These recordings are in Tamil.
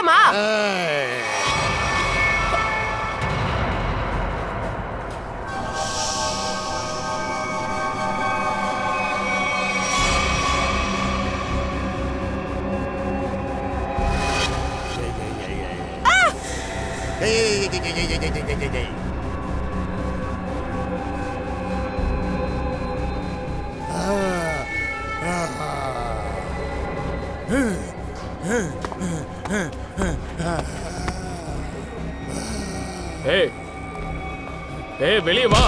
வேண்டாமா? வெளியே வா.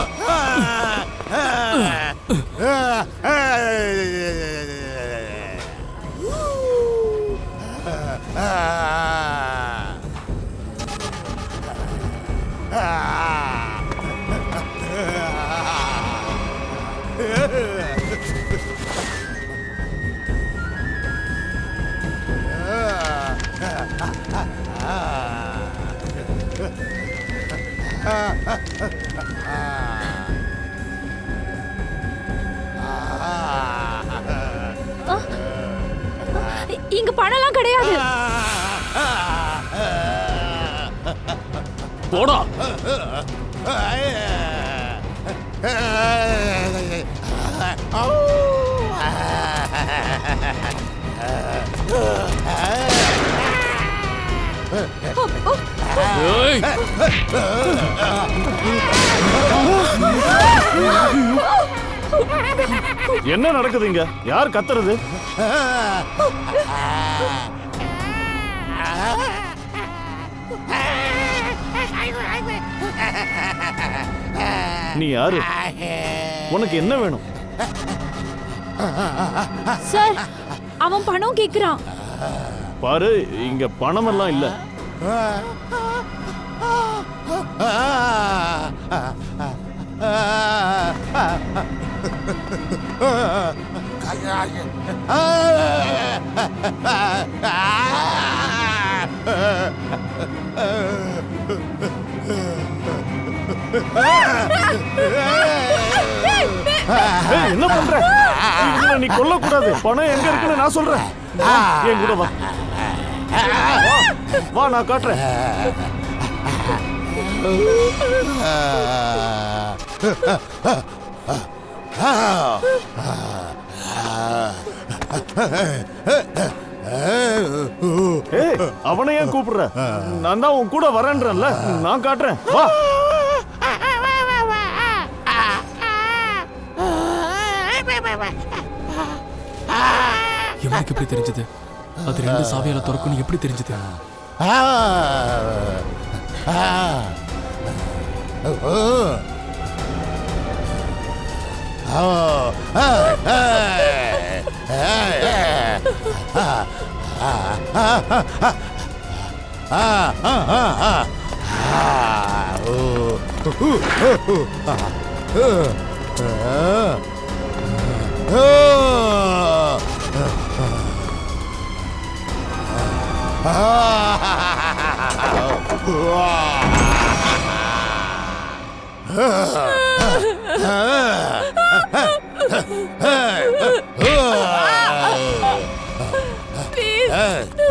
இங்க பணம்லாம் கிடையாது. போடா. என்ன நடக்குதுங்க? யார் கத்துறது? நீ யாரு? உனக்கு என்ன வேணும்? சார், அவன் பணம் கேக்குறான். பாரு, இங்க பணம் எல்லாம் இல்ல. என்ன பண்ற? நீ கொல்லக்கூடாது. பணம் எங்க இருக்குன்னு நான் சொல்றேன். என் கூட வா. வா, நான் காட்டுறேன். அவனை ஏன் கூப்பிடுற? நான் தான் உன் கூட வரேன்றேன்ல. நான் காட்டுறேன். வா. இவனுக்கு எப்படி தெரிஞ்சது? அது 2 சாவியால திறக்கும்னு எப்படி தெரிஞ்சது?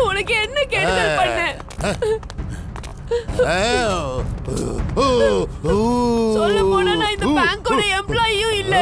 உனக்கு என்ன கெடுதல் பண்ண? சொல்ல போனா நான் இந்த பேங்கோட எம்ப்ளாயியும் இல்ல.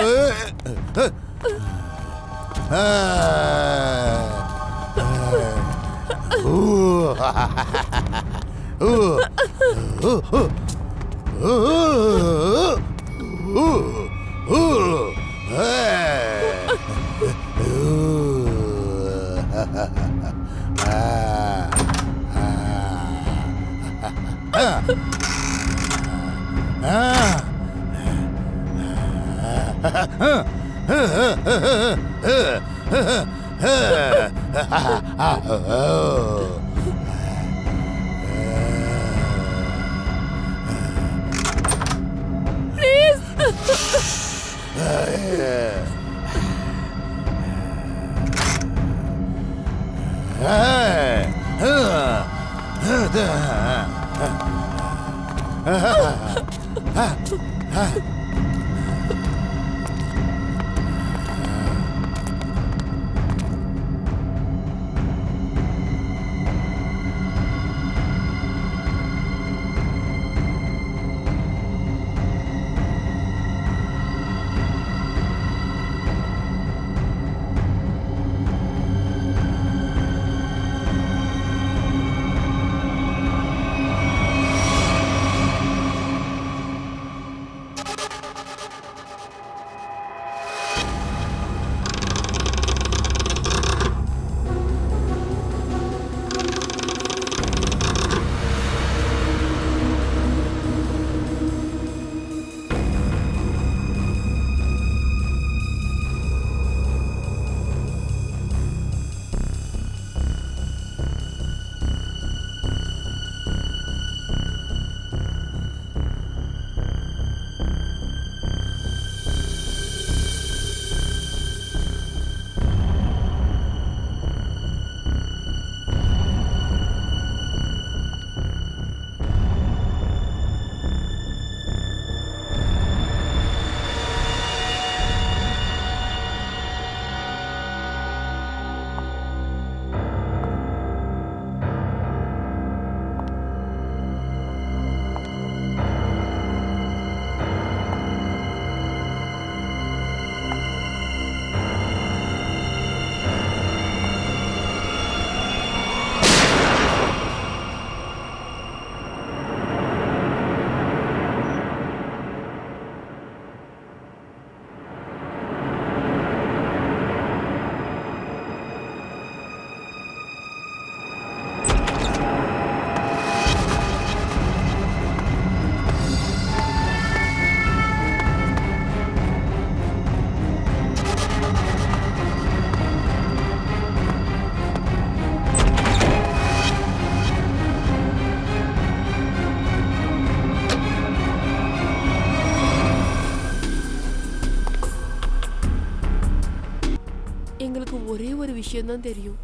எனக்கு ஒரே ஒரு விஷயம் தான் தெரியும்.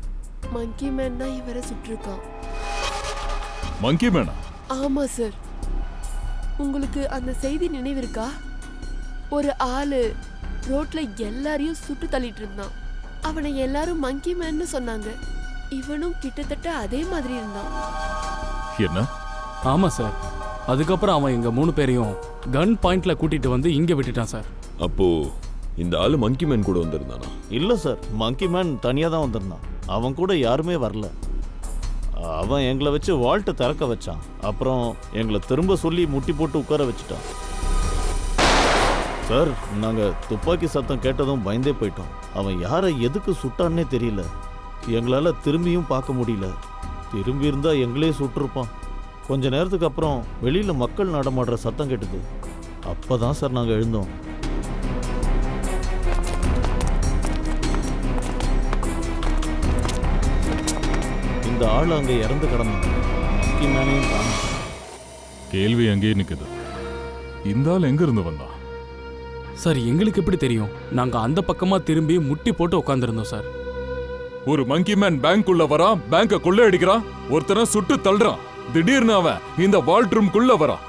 மங்கி மேன் தான் இவரை சுட்டிருக்கான். மங்கி மேனா? ஆமா சார். உங்களுக்கு அந்த செய்தி நினைவிருக்கா? ஒரு ஆளு ரோட்ல எல்லாரையும் சுட்டு தள்ளிட்டு இருந்தான். அவனை எல்லாரும் மங்கி மேன்னு சொன்னாங்க. இவனும் கிட்டத்தட்ட அதே மாதிரி இருந்தான். என்ன? ஆமா சார். அதுக்கப்புறம் அவன் எங்க 3 பேரையும் கன் பாயிண்ட்ல கூட்டிட்டு வந்து இங்க விட்டுட்டான் சார். அப்போ இந்த ஆளு மங்கி மேன் கூட வந்திருந்தானா? இல்ல சார், மங்கி மேன் தனியா தான் வந்திருந்தான். அவன் கூட யாருமே வரல. அவன் எங்களை வச்சு வால்ட்டை திறக்க வச்சான். அப்புறம் எங்களை திரும்ப சொல்லி முட்டி போட்டு உட்கார வச்சுட்டான். சார், நாங்கள் துப்பாக்கி சத்தம் கேட்டதும் பயந்தே போயிட்டோம். அவன் யாரை எதுக்கு சுட்டான்னே தெரியல. எங்களால் திரும்பியும் பார்க்க முடியல. திரும்பி இருந்தா எங்களே சுட்டிருப்பான். கொஞ்ச நேரத்துக்கு அப்புறம் வெளியில் மக்கள் நடமாடுற சத்தம் கேட்டது. அப்போ தான் சார் நாங்கள் எழுந்தோம். இந்த ஆள் அங்கே இறந்து கிடந்தான். மங்கி மேனையும் காணோம். கேள்வி அங்கேயே நிக்குது. இந்த ஆள் எங்க இருந்து வந்தான்? சார் எங்களுக்கு எப்படி தெரியும்? நாங்க அந்த பக்கமா திரும்பி முட்டி போட்டு உட்காந்துருந்தோம் சார். ஒரு மங்கி மேன் பேங்க் உள்ள வரான், பேங்க கொள்ளையடிக்கிறான், ஒருத்தனை சுட்டு தள்ளுறான். திடீர்னு அவன் இந்த வால்ட் ரூம்குள்ள வரான்.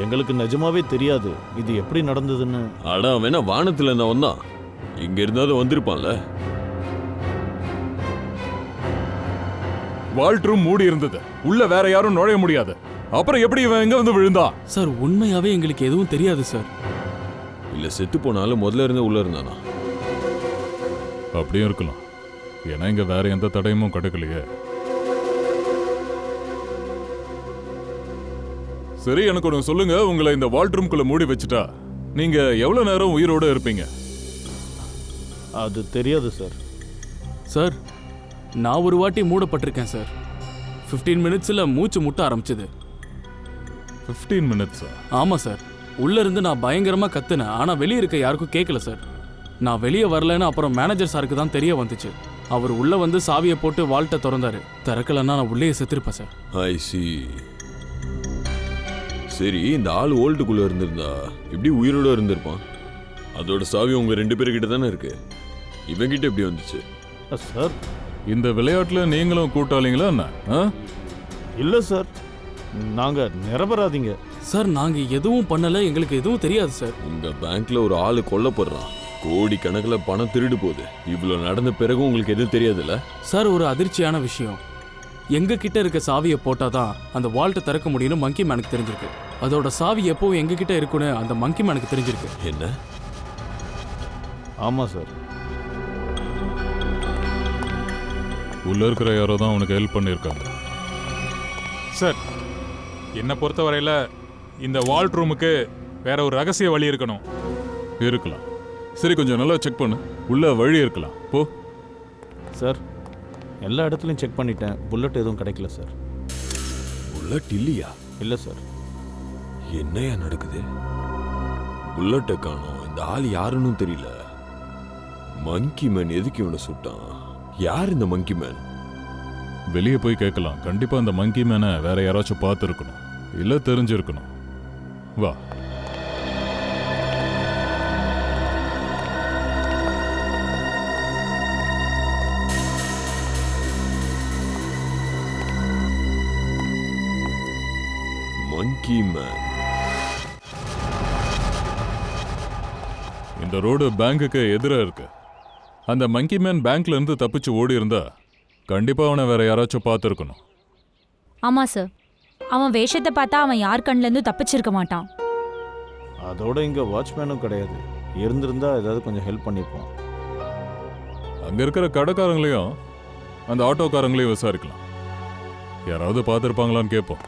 எங்களுக்கு நிஜமாவே தெரியாது இது எப்படி நடந்ததுன்னு. அடா வேணா வானத்துல இருந்தா வந்தான். இங்க இருந்தாலும் வந்திருப்பான்ல. வால்ட் ரூம் மூடி இருந்தது, உள்ள வேற யாரும் நுழைய முடியாது. அப்புறம் எப்படி இவன் எங்க வந்து விழுந்தான்? சார் உண்மையாவே எங்களுக்கு எதுவும் தெரியாது சார். இல்ல செத்து போனாலும் முதல்ல இருந்து உள்ள இருந்தானா? அப்படியும் இருக்கலாம். ஏன்னா இங்க வேற எந்த தடயமும் கிடைக்கலையே. சரி, எனக்கு ஒன்று சொல்லுங்க. உங்களை இந்த வால்ட் ரூம்குள்ள மூடி வச்சுட்டா நீங்க எவ்வளவு நேரம் உயிரோட இருப்பீங்க? அது தெரியாது சார். சார் நான் ஒரு வாட்டி மூடப்பட்டிருக்கேன் சார். 15 மினிட்ஸில் மூச்சு முட்ட ஆரம்பிச்சது. 15 மினிட்ஸா? ஆமாம் சார். உள்ளே இருந்து நான் பயங்கரமாக கத்துனேன். ஆனால் வெளியே இருக்க யாருக்கும் கேட்கல சார். நான் வெளியே வரலன்னு அப்புறம் மேனேஜர் சாருக்கு தான் தெரிய வந்துச்சு. அவர் உள்ளே வந்து சாவியை போட்டு வால்ட்டை திறந்தாரு. திறக்கலன்னா நான் உள்ளே செத்துருப்பேன் சார். ஐ சி. சரி, இந்த ஆள் ஓல்ட்டுக்குள்ள இருந்திருந்தா எப்படி உயிரோட இருந்திருப்பான்? அதோட சாவி உங்க 2 பேர்கிட்ட தானே இருக்கு. இவங்கிட்ட எப்படி வந்துச்சு? சார், இந்த விளையாட்டுல நீங்களும் கூட்டாளிங்களா என்ன? இல்லை சார், நாங்கள் நிரபராதிங்க. சார் நாங்கள் எதுவும் பண்ணலை. எங்களுக்கு எதுவும் தெரியாது சார். உங்க பேங்க்ல ஒரு ஆளு கொல்லப்படுறான். கோடி கணக்கில் பணம் திருடு போகுது. இவ்வளோ நடந்த பிறகும் உங்களுக்கு எதுவும் தெரியாதுல்ல? சார் ஒரு அதிர்ச்சியான விஷயம். எங்க கிட்ட இருக்க சாவியை போட்டாதான் அந்த வால்ட்டை திறக்க முடியும்னு மங்கி மேனுக்கு தெரிஞ்சிருக்கு. அதோட சாவி எப்பவும் எங்க கிட்ட இருக்குன்னு அந்த மங்கி மேனுக்கு தெரிஞ்சிருக்கு. என்ன? ஆமாம் சார். உள்ள இருக்கிற யாரோ தான் உனக்கு ஹெல்ப் பண்ணியிருக்காங்க. சார், என்னை பொறுத்தவரையில் இந்த வால்ட் ரூமுக்கு வேற ஒரு ரகசிய வழி இருக்கணும். இருக்கலாம். சரி, கொஞ்சம் நல்லா செக் பண்ணு. உள்ள வழி இருக்கலாம். போ. சார், எல்லா இடத்துலையும் செக் பண்ணிட்டேன். புல்லட் எதுவும் கிடைக்கல சார். புல்லட் இல்லையா? இல்லை சார். என்னையா நடக்குது? புல்லட்டை காணோம். இந்த ஆள் யாருன்னு தெரியல. மங்கி மேன் எதுக்கு இவனை சுட்டான்? யார் இந்த மங்கி மேன்? வெளியே போய் கேட்கலாம். கண்டிப்பா அந்த மங்கி மேனை வேற யாராச்சும் பார்த்துருக்கணும், இல்ல தெரிஞ்சிருக்கணும். வா. மங்கி மேன். இந்த ரோடு பேங்குக்கு எதிராக இருக்கு. அந்த மங்கி மேன் பேங்க்ல இருந்து தப்பிச்சு ஓடி இருந்தா கண்டிப்பா அவனை வேற யாராச்சும் பார்த்துருக்கணும். ஆமா சார். அவன் வேஷத்தை பார்த்தா அவன் யார் கண்ணுல இருந்து தப்பிச்சிருக்க மாட்டான். அதோட இங்கே வாட்ச்மேனும் கிடையாது. இருந்திருந்தா ஏதாவது கொஞ்சம் ஹெல்ப் பண்ணியிருப்போம். அங்க இருக்கிற கடைக்காரங்களையும் அந்த ஆட்டோக்காரங்களையும் விசாரிக்கலாம். யாராவது பார்த்துருப்பாங்களான்னு கேட்போம்.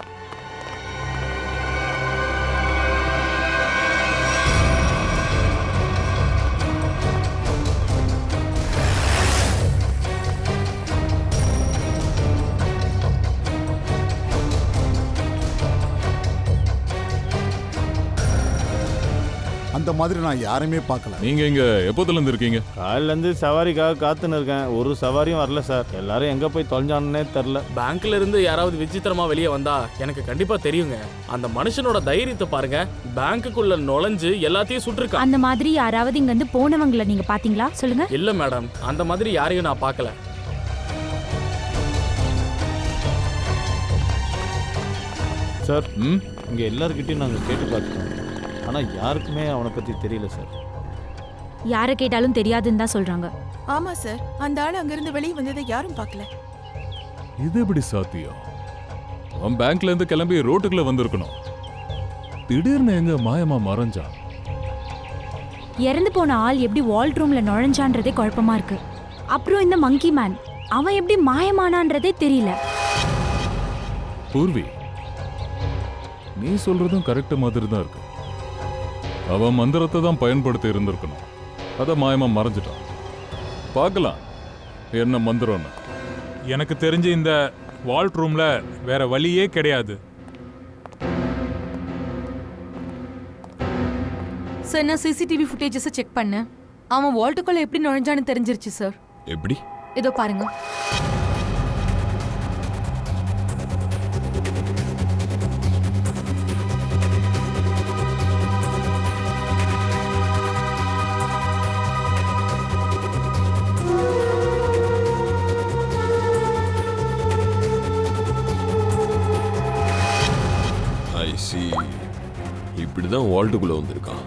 அந்த மாதிரி நான் யாரையுமே பார்க்கல. நீங்க இங்க எப்போதுல இருந்து இருக்கீங்க? காலிலேருந்து சவாரிக்காக காத்துன்னு இருக்கேன். ஒரு சவாரியும் வரல சார். எல்லாரும் எங்கே போய் தொலைஞ்சானே தெரில. பேங்க்ல இருந்து யாராவது விசித்திரமா வெளியே வந்தா எனக்கு கண்டிப்பா தெரியுங்க. அந்த மனுஷனோட தைரியத்தை பாருங்க. பேங்க்குள்ள நுழைஞ்சு எல்லாத்தையும் சுட்டிருக்கான். அந்த மாதிரி யாராவது இங்க இருந்து போனவங்கள நீங்க பாத்தீங்களா? சொல்லுங்க. இல்ல மேடம், அந்த மாதிரி யாரையும் நான் பார்க்கல. சார் இங்கே எல்லாருக்கிட்டையும் நாங்கள் கேட்டு பார்த்துட்டோம். ஆனால் யாருக்குமே அவனை பற்றி தெரியல சார். யாரை கேட்டாலும் தெரியாதுன்னு தான் சொல்றாங்க. ஆமா சார், அந்த ஆள் அங்கிருந்து வெளியே வந்ததை யாரும் பார்க்கல. இது எப்படி சாத்தியம்? அவன் பேங்க்ல இருந்து கிளம்பி ரோட்டுக்குள்ள வந்திருக்கணும். திடீர்னு எங்க மாயமா மறைஞ்சான்? இறந்து போன ஆள் எப்படி வால்ட் ரூம்ல நுழைஞ்சான்றதே குழப்பமா இருக்கு. அப்புறம் இந்த மங்கி மேன் அவன் எப்படி மாயமானான்றதே தெரியல. பூர்வி, நீ சொல்றதும் கரெக்ட் மாதிரி தான் இருக்கு. அவன் மந்திரத்தை தான் பயன்படுத்தி இருந்திருக்கணும். அத மாயமா மறைஞ்சிட்டான். பார்க்கலாம் என்ன மந்திரம்னு. எனக்கு தெரிஞ்சு இந்த வால்ட் ரூம்ல வேற வழியே கிடையாது. சார், நான் சிசிடிவி ஃபுட்டேஜஸ் செக் பண்ணேன். அவன் வால்ட்டுக்குள்ள எப்படி நுழைஞ்சான்னு தெரிஞ்சிருச்சு சார். எப்படி? இதோ பாருங்க. இப்படிதான் வால்ட்டுக்குள்ள வந்திருக்கான்.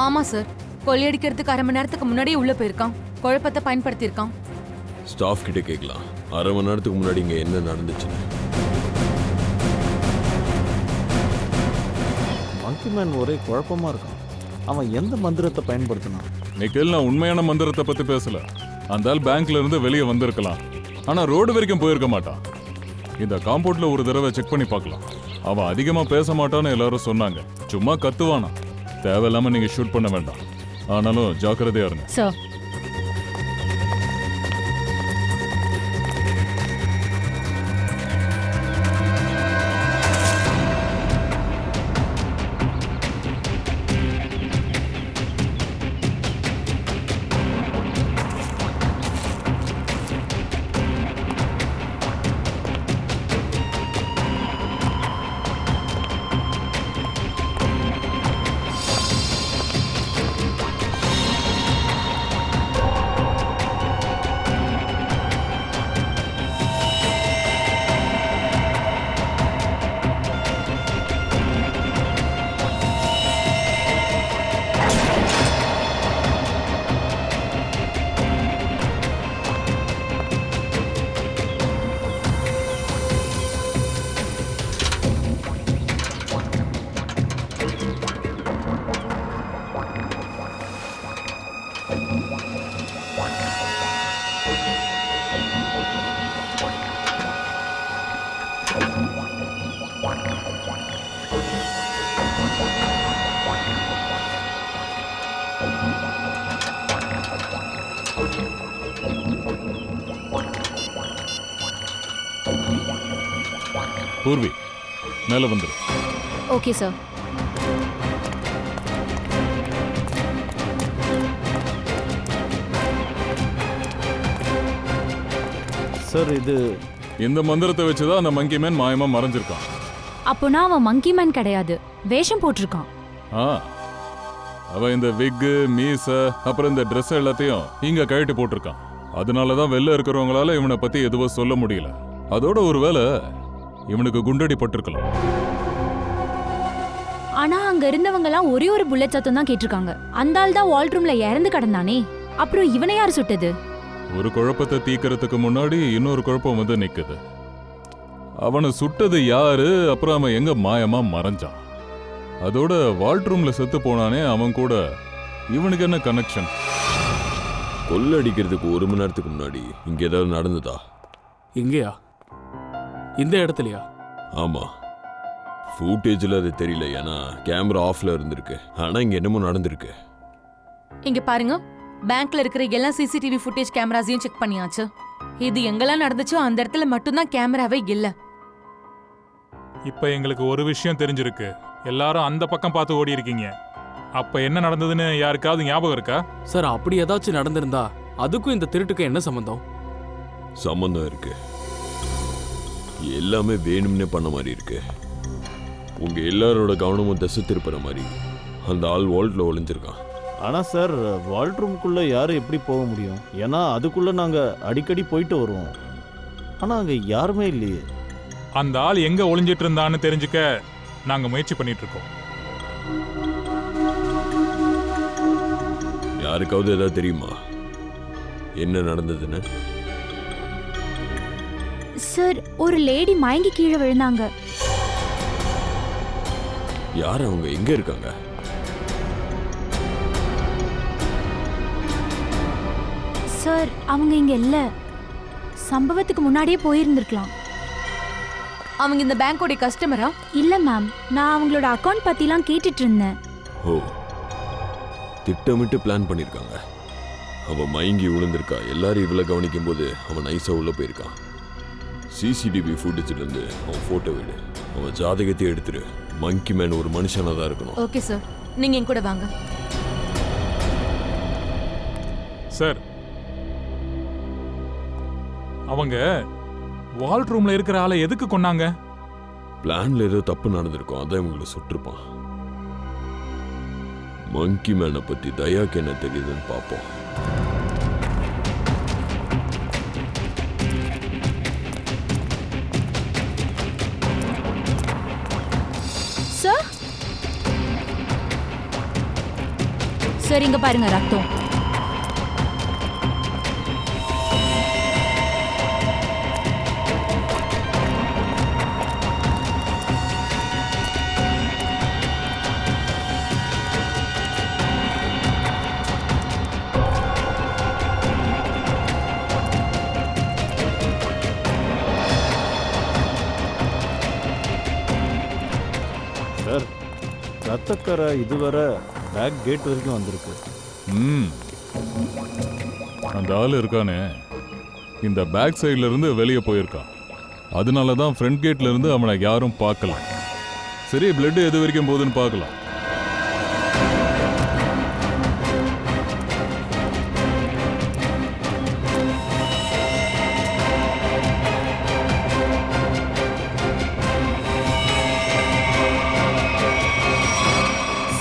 ஆமா சார், கொள்ளையடிக்கிறதுக்கு 1/2 மணி நேரத்துக்கு முன்னாடியே உள்ள போயிருக்கான். குழப்பத்தை பயன்படுத்தியிருக்கான். ஸ்டாஃப் கிட்ட கேட்கலாம் 1/2 மணி நேரத்துக்கு முன்னாடி இங்க என்ன நடந்துச்சுன்னு. மங்கி மேன் ஒரே குழப்பமா இருக்கான். அவன் எந்த மந்திரத்தை பயன்படுத்தினான்? நிக்கல், நான் உண்மையான மந்திரத்தை பத்தி பேசல. அந்த ஆள் பேங்க்ல இருந்து வெளியே வந்திருக்கலாம், ஆனா ரோடு வரைக்கும் போயிருக்க மாட்டான். இந்த காம்பவுண்ட்ல ஒரு தடவை செக் பண்ணி பார்க்கலாம். அவன் அதிகமா பேச மாட்டான்னு எல்லாரும் சொன்னாங்க. சும்மா கத்துவானா. தேவையில்லாம நீங்க ஷூட் பண்ண வேண்டாம். ஆனாலும் ஜாக்கிரதையா இருங்க. சார், பூர்வி, மேல வந்துரு. Okay sir. சார், இது இந்த மந்திரத்தை வச்சுதான் அந்த மங்கி மேன் மாயமா மறைஞ்சிருக்கான். அப்போனா அவன் மங்கி மேன் கிடையாது, வேஷம் போட்டிருக்கான். ஆ, அவன் இந்த விக்கு, மீச, அப்புறம் இந்த ட்ரெஸ் எல்லாத்தையும் இங்க கழட்டி போட்டிருக்கான். அதனாலதான் வெளில இருக்கிறவங்களால இவனை பத்தி எதுவும் சொல்ல முடியல. அதோட ஒருவேளை இவனுக்கு குண்டடி பட்டிருக்கலாம். ஆனா அங்க இருந்தவங்க எல்லாம் ஒரே ஒரு புல்லட் சத்தம் தான் கேட்டிருக்காங்க. அந்த ஆள் தான் வால்ட் ரூம்ல இறந்து கிடந்தானே. அப்புறம் இவனை யார் சுட்டது? ஒரு குழப்பத்தை தீக்கிறதுக்கு முன்னாடி இன்னொரு குழப்பம் வந்து நிக்குது. அவனை சுட்டது யாரு? அப்புறம் அவன் எங்க மாயமா மறைஞ்சான்? அதோட வால்ட் ரூம்ல செத்து போனானே, அவன் கூட இவனுக்கு என்ன கனெக்ஷன்? கொள்ளடிக்கிறதுக்கு 1 மணி நேரத்துக்கு முன்னாடி இங்க ஏதாவது நடந்ததா? இங்கேயா? இந்த இடத்துலயா? ஆமா, ஃபுட்டேஜ்ல அது தெரியல, ஏன்னா கேமரா ஆஃப்ல இருந்திருக்கு. ஆனா இங்க என்னமோ நடந்திருக்கு. இங்க பாருங்க, பேங்க்ல இருக்கிற எல்லா சிசிடிவி ஃபுட்டேஜ் கேமராஸையும் செக் பண்ணியாச்சு. இது எங்கெல்லாம் நடந்துச்சோ அந்த இடத்துல மட்டும்தான் கேமராவே இல்ல. இப்ப எங்களுக்கு ஒரு விஷயம் தெரிஞ்சிருக்கு. எல்லாரும் அந்த பக்கம் பார்த்து ஓடி இருக்கீங்க. அப்ப என்ன நடந்ததுன்னு யாருக்காவது ஞாபகம் இருக்கா? சார் அப்படி ஏதாச்சும் நடந்திருந்தா அதுக்கும் இந்த திருட்டுக்கும் என்ன சம்பந்தம்? சம்பந்தம் இருக்கு. எல்லாமே வேணும்னே பண்ண மாதிரி இருக்கு. உங்க எல்லாரோட கவனமும் திசை திருப்புற மாதிரி அந்த ஆள் வால்ட்ல ஒளிஞ்சிருக்கான். ஆனால் சார் வால்ட் ரூமுக்குள்ளே யாரும் எப்படி போக முடியும்? ஏன்னா அதுக்குள்ளே நாங்கள் அடிக்கடி போயிட்டு வருவோம். ஆனால் அங்கே யாருமே இல்லையே. அந்த ஆள் எங்க ஒளிஞ்சிட்டு இருந்தான்னு தெரிஞ்சுக்க நாங்க முயற்சி பண்ணிட்டு இருக்கோம். யாருக்காவது ஏதாவது தெரியுமா என்ன நடந்ததுன்னு? சார் ஒரு லேடி மயங்கி கீழே விழுந்தாங்க. யார் அவங்க? எங்க இருக்காங்க? சார் அவங்க இங்க இல்ல. சம்பவத்துக்கு முன்னாடியே போயிருந்திருக்கலாம். அவங்க இந்த பேங்கோட கஸ்டமரா? இல்ல மேம், நான் அவங்களோட அக்கவுண்ட் பத்திலாம் கேட்டுட்டு இருந்தேன். ஓ, திட்டமிட்டு பிளான் பண்ணிருக்காங்க. அவன் மயங்கி விழுந்திருக்கா. எல்லாரும் இவ்வளவு கவனிக்கும் போது அவன் நைஸா உள்ள போயிருக்கான். சிசிடிவி ஃபுட்டேஜ்ல இருந்து அவன் போட்டோ விடு. அவன் ஜாதகத்தை எடுத்துரு. மங்கி மேன் ஒரு மனுஷனா தான் இருக்கணும். ஓகே சார், நீங்க என் கூட வாங்க. சார், அவங்க வால்ட் ரூம்ல இருக்கிற ஆளை எதுக்கு கொன்னாங்க? பிளான்ல ஏதோ தப்பு நடந்திருக்கும், அதான் இவங்களை சுட்டிருப்பான். மங்கி மேனை பத்தி தயாக்கு என்ன தெரியுதுன்னு பார்ப்போம். சார் சார் இங்க பாருங்க ரத்தம். சார் ரத்தக்கரை இதுவரை பேக் கேட் வரைக்கும் வந்திருக்கு. அந்த ஆள் இருக்கானே, இந்த பேக் சைட்ல இருந்து வெளியே போயிருக்கான். அதனால தான் ஃப்ரண்ட் கேட்ல இருந்து அவனை யாரும் பார்க்கல. சரி, பிளட் எது வரைக்கும் போகுதுன்னு பார்க்கலாம்.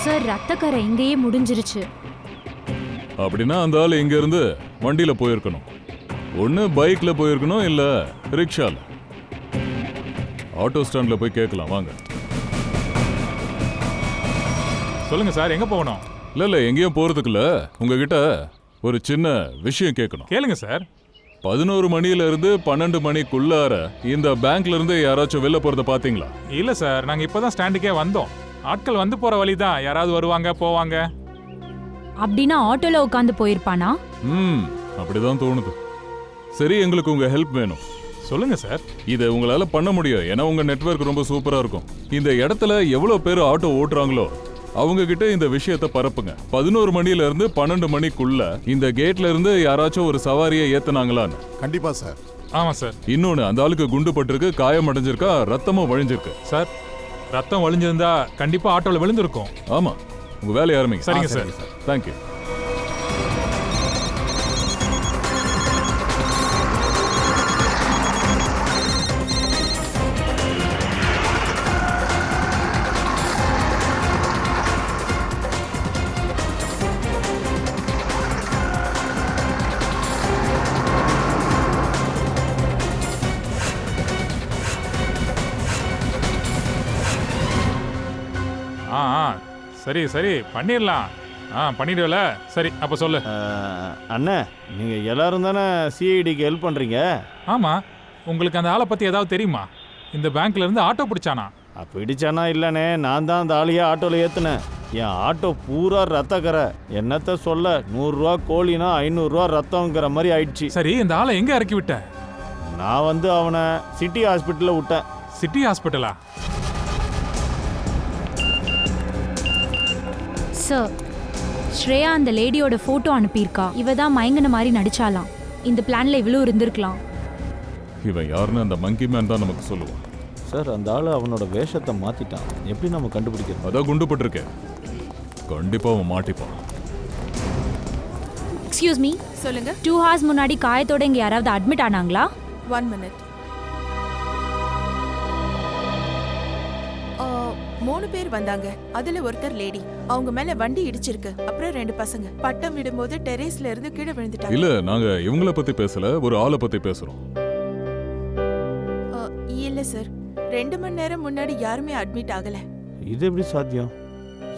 சார் ரத்தக்கரை இங்கேயே முடிஞ்சிருச்சு. அப்படின்னா அந்த ஆள் இங்க இருந்து வண்டியில போயிருக்கணும். ஒன்று பைக்ல போயிருக்கணும், இல்ல ரிக்ஷால. ஆட்டோ ஸ்டாண்ட்ல போய் கேட்கலாம் வாங்க. சொல்லுங்க சார், எங்க போகணும்? இல்ல எங்கேயும் போறதுக்குள்ள உங்ககிட்ட ஒரு சின்ன விஷயம் கேட்கணும். கேளுங்க சார். 11 மணில இருந்து 12 மணிக்குள்ளார இந்த பேங்க்ல இருந்து யாராச்சும் வெளில போறத பாத்தீங்களா? இல்ல சார், நாங்க இப்பதான் ஸ்டாண்டுக்கே வந்தோம். ஆட்கள் வந்து போற வழிதான், யாராவது வருவாங்க போவாங்க. அப்படின்னா ஆட்டோல உட்காந்து போயிருப்பானா? அப்படிதான் தோணுது. சரி, எங்களுக்கு உங்க ஹெல்ப் வேணும். சொல்லுங்க சார். இதை உங்களால பண்ண முடியும், ஏன்னா உங்க நெட்வொர்க் ரொம்ப சூப்பரா இருக்கும். இந்த இடத்துல எவ்வளவு பேர் ஆட்டோ ஓட்டுறாங்களோ அவங்க கிட்ட இந்த விஷயத்தை பரப்புங்க. 11 மணில இருந்து 12 மணிக்குள்ள இந்த கேட்ல இருந்து யாராச்சும் ஒரு சவாரியை ஏத்துனாங்களான்னு. கண்டிப்பா சார். ஆமா சார். இன்னொன்னு, அந்த ஆளுக்கு குண்டு பட்டிருக்கு, காயம் அடைஞ்சிருக்கா, ரத்தமும் வழிஞ்சிருக்கு. சார், ரத்தம் வழிஞ்சிருந்தா கண்டிப்பா ஆட்டோல விழுந்திருக்கும். ஆமா, உங்க வேலையை ஆரம்பிங்க. சரிங்க சார். தேங்க்யூ. சரி சரி பண்ணிடலாம். பண்ணிடுவல. சரி, அப்ப சொல்லு. அண்ணே, நீங்கள் எல்லாரும் தானே சிஐடிக்கு ஹெல்ப் பண்ணுறீங்க? ஆமா. உங்களுக்கு அந்த ஆளை பத்தி ஏதாவது தெரியுமா? இந்த பேங்க்ல இருந்து ஆட்டோ பிடிச்சானா? பிடிச்சானா இல்லைண்ணே, நான் தான் அந்த ஆளையே ஆட்டோவில் ஏற்றுனேன். என் ஆட்டோ பூரா ரத்தக்கரை. என்னத்த சொல்ல, 100 ரூபா கோழினா 500 ரூபா ரத்தங்கிற மாதிரி ஆயிடுச்சு. சரி, இந்த ஆளை எங்க இறக்கி விட்ட? நான் வந்து அவனை சிட்டி ஹாஸ்பிட்டலில் விட்டேன். சிட்டி ஹாஸ்பிட்டலா? சார், ஸ்ரேயா அந்த லேடியோட போட்டோ அனுப்பியிருக்கா. இவ தான் மயங்கின மாதிரி நடிச்சாலாம். இந்த பிளான்ல இவ்வளவு இருந்திருக்கலாம். இவன் யாருன்னு அந்த மங்கி மேன் தான் நமக்கு சொல்லுவான். சார், அந்த ஆள் அவனோட வேஷத்தை மாத்திட்டான். எப்படி நம்ம கண்டுபிடிக்கிறது? அதான் குண்டு பட்டிருக்கேன். கண்டிப்பா அவன் மாட்டிப்பான். எக்ஸ்கியூஸ் மீ, சொல்லுங்க. 2 hours முன்னாடி காயத்தோட இங்க யாராவது அட்மிட் ஆனாங்களா? 1 minute. 3 பேர் வந்தாங்க. அதுல ஒருத்தர் லேடி. அவங்க மேல வண்டி இடிச்சிருக்கு. அப்புறம் 2 பசங்க பட்டம் விடும்போது டெரேஸ்ல இருந்து கீழே விழுந்துட்டாங்க. இல்ல, நாங்க இவங்கள பத்தி பேசல, ஒரு ஆளை பத்தி பேசுறோம். இல்ல சார், 2 மணி நேரம் முன்னாடி யாருமே அட்மிட் ஆகல. இது எப்படி சாத்தியம்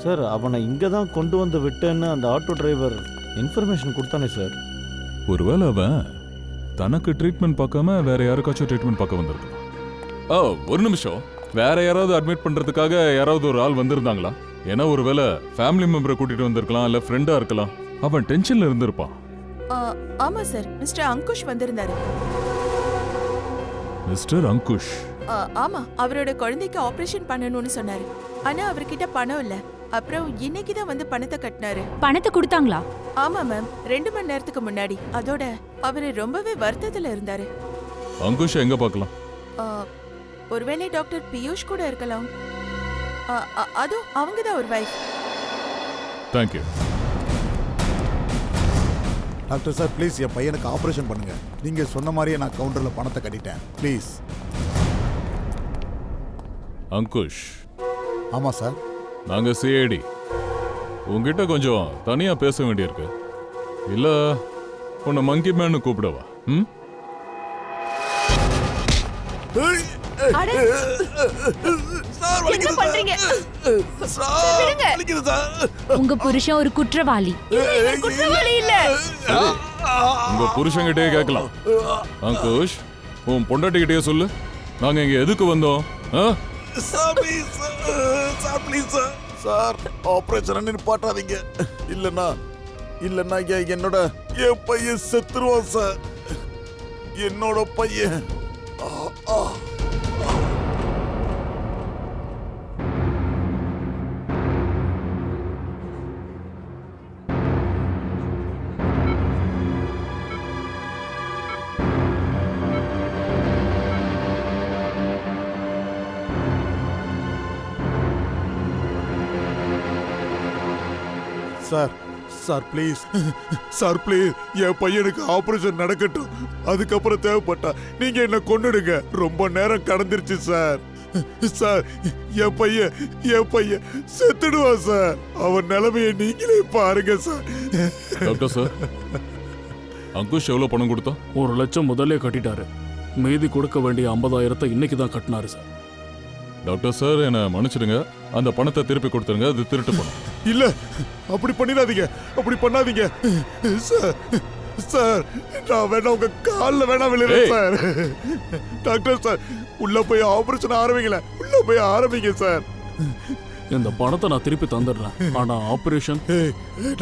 சார்? அவனை இங்கே தான் கொண்டு வந்து விட்டேன்னு அந்த ஆட்டோ டிரைவர் இன்ஃபர்மேஷன் கொடுத்தானே சார். ஒருவேளை அவன் தனக்கு ட்ரீட்மெண்ட் பார்க்காம வேற யாருக்காச்சும் ட்ரீட்மெண்ட் பார்க்க வந்திருக்கலாம். ஒரு நிமிஷம், வேற யாராவது அட்மிட் பண்றதுக்காக யாராவது ஒரு ஆள் வந்திருந்தாங்களா? ஏன்னா ஒருவேளை ஃபேமிலி மெம்பரை கூட்டிட்டு வந்திருக்கலாம், இல்ல ஃப்ரெண்டா இருக்கலாம். அவன் டென்ஷன்ல இருந்திருப்பான். ஆமா சார், மிஸ்டர் அங்குஷ் வந்திருந்தாரு. மிஸ்டர் அங்குஷ்? ஆமா, அவரோட குழந்தைக்கு ஆபரேஷன் பண்ணணும்னு சொன்னாரு. ஆனா அவர்கிட்ட பணம் இல்ல. அப்புறம் இன்னைக்கு தான் வந்து பணத்தை கட்டினாரு. பணத்தை கொடுத்தாங்களா? ஆமா மேம், 2 மணி நேரத்துக்கு முன்னாடி. அதோட அவரு ரொம்பவே வருத்தத்துல இருந்தாரு. அங்குஷ் எங்க பார்க்கலாம்? ஒருவேளை டாக்டர் பியூஷ் கூட இருக்கலாம். அதுவும் அவங்க தான் ஒரு wife. Thank you doctor sir, please என் பையனுக்கு ஆப்ரேஷன் பண்ணுங்க. நீங்க சொன்ன மாதிரியே நான் கவுண்டர்ல பணத்தை கட்டிட்டேன். ப்ளீஸ். அங்குஷ்? ஆமா சார். நாங்க சிஐடி. உங்ககிட்ட கொஞ்சம் தனியா பேச வேண்டியிருக்கு. இல்ல உன்னை மங்கி மேனு கூப்பிடவா? என்ன பண்றீங்க? உங்க புருஷன் ஒரு குற்றவாளி. குற்றவாளி இல்ல. உங்க புருஷன்கிட்டே கேட்கலாம். அங்குஷ், உன் பொண்டாட்டிகிட்டே சொல்லு, நாங்க இங்க எதுக்கு வந்தோம்? சார், ஆபரேஷன் நிப்பாட்டாதீங்க. இல்லன்னா என் பையன் செத்துருவான் சார். என்னோட பையன். சார் ப்ளீஸ், சார் ப்ளீஸ், என் பையனுக்கு ஆபரேஷன் நடக்கட்டும். அதுக்கப்புறம் தேவைப்பட்டா நீங்க என்ன கொன்னுடுங்க. ரொம்ப நேரம் கடந்துருச்சு சார். சார், என் பையன் செத்துடுவான் சார். அவன் நிலைமையை நீங்களே பாருங்க சார். டாக்டர் சார், அங்குஷ் எவ்வளவு பணம் கொடுத்தா? 1 லட்சம் முதல்ல கட்டிட்டாரு. மீதி கொடுக்க வேண்டிய 50,000 இன்னைக்கு தான் கட்டினாரு சார். டாக்டர் சார், என்ன மன்னிச்சிடுங்க. அந்த பணத்தை திருப்பி கொடுத்துருங்க. அது திருட்டு பணம். இல்ல, அப்படி பண்ணாதீங்க சார். நான் வேணா உங்க காலில் வேணா விழுறேன் சார். டாக்டர் சார், உள்ள போய் ஆபரேஷன் ஆரம்பிங்க சார். இந்த பணத்தை நான் திருப்பி தந்துடுறேன். ஆனா ஆபரேஷன்?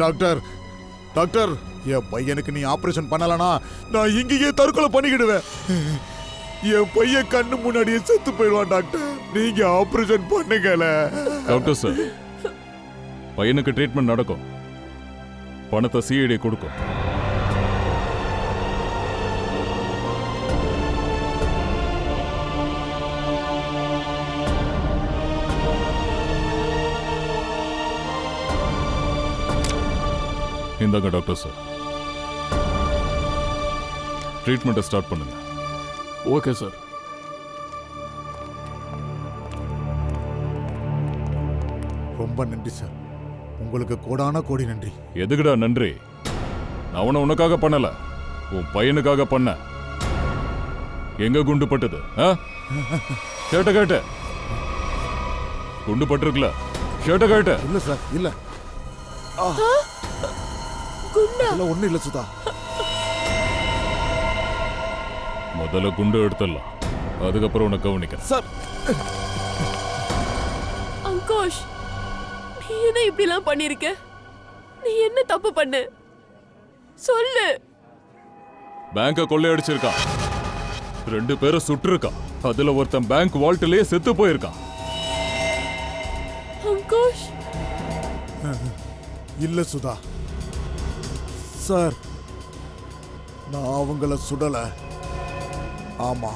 டாக்டர், என் பையனுக்கு நீ ஆபரேஷன் பண்ணலனா நான் இங்கேயே தற்கொலை பண்ணிக்கிடுவேன். என் பையன் கண்ணு முன்னாடியே செத்து போயிடுவான். டாக்டர், நீங்க ஆபரேஷன் பண்ணுங்கல. டாக்டர் சார், பையனுக்கு ட்ரீட்மெண்ட் நடக்கும். பணத்தை சிஐடி கொடுக்கும். இந்தாங்க டாக்டர் சார், ட்ரீட்மெண்ட்டை ஸ்டார்ட் பண்ணுங்க. Okay sir. ரொம்ப நன்றி சார். உங்களுக்கு கோடான கோடி நன்றி. எதுக்குடா நன்றி? நான் உனக்காக பண்ணல, உன் பையனுக்காக பண்ண. எங்க குண்டு பட்டது? கேட்ட குண்டு பட்டிருக்கல. கேட்ட இல்ல சார், இல்ல. ஒண்ணு இல்ல சுதா. முதல்ல குண்டு எடுத்துடலாம், அதுக்கப்புறம் உனக்கு கவனிக்கிறேன் சார். அங்கோஷ், நீ என்ன இப்படிலாம் பண்ணிருக்க? நீ என்ன தப்பு பண்ண? சொல்லு. பேங்க கொள்ளையடிச்சிருக்கான். 2 பேரை சுட்டிருக்கான். அதுல ஒருத்தன் பேங்க் வால்ட்லயே செத்து போயிருக்கான். அங்கோஷ், இல்ல சுதா சார், நான் அவங்கள சுடல. ஆமா,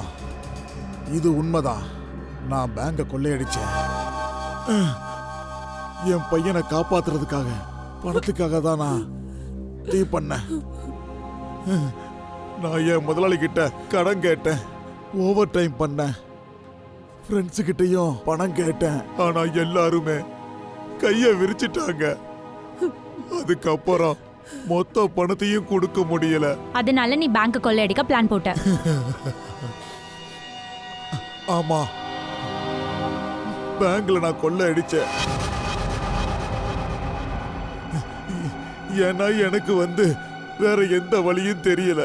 இது உண்மைதான். நான் பேங்க கொள்ளையடிச்சேன். என் பையனை காப்பாத்துறதுக்காக பணத்துக்காக தான் நான் டீ பண்ணேன். நான் என் முதலாளி கிட்ட கடன் கேட்டேன், ஓவர் டைம் பண்ணேன், ஃப்ரெண்ட்ஸு கிட்டயும் பணம் கேட்டேன். ஆனா எல்லாருமே கைய விரிச்சிட்டாங்க. அதுக்கப்புறம் மொத்த பணத்தையும் கொடுக்க முடியல. அதனால நீ பேங்க் கொள்ளையடிக்க பிளான் போட்ட. ஆமா, பேங்க்ல நான் கொள்ளை அடிச்சேன். ஏன்னா எனக்கு வேற எந்த வழியும் தெரியல.